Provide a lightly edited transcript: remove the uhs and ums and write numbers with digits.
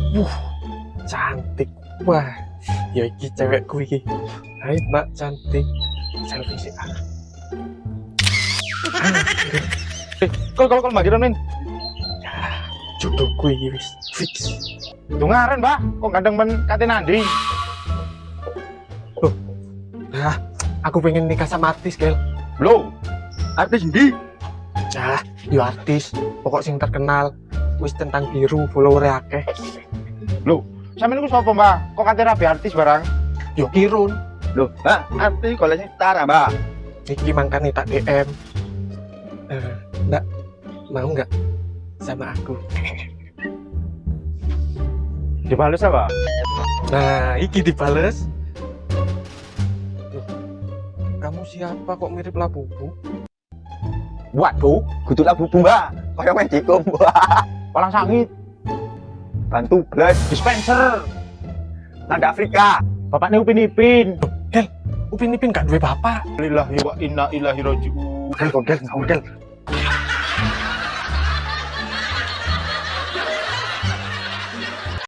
Wuh, cantik. Wah, ya iki cewekku iki. Hai mbak cantik. Selfie sih. Kol manggiran men. Jodohku iki wis fix. Dungaren, Mbak. Kok gandeng men kate nandi? Nah, aku pengen nikah sama artis, Gel. Loh, artis ndi? Cah, yo artis. Pokok sing terkenal. Wis tentang biru, follower akeh. Loh, sampeyan niku sapa, Mbak? Kok kate rabi artis barang? Yo Kirun. Loh, artis goleknya Tara, Mbak. Iki mangkane tak DM. Mbak, mau nggak sama aku? Dibales apa? Nah, iki dibales. Loh, kamu siapa kok mirip Labubu? Waduh, kudu Labubu, Mbak. Kaya medikum. Palang sangit. Bantu blood dispenser. Nanda Afrika. Bapaknya Upin Ipin. Upin Ipin gak duwe bapak. Lillahi wa inna ilaihi raji'un. Gel,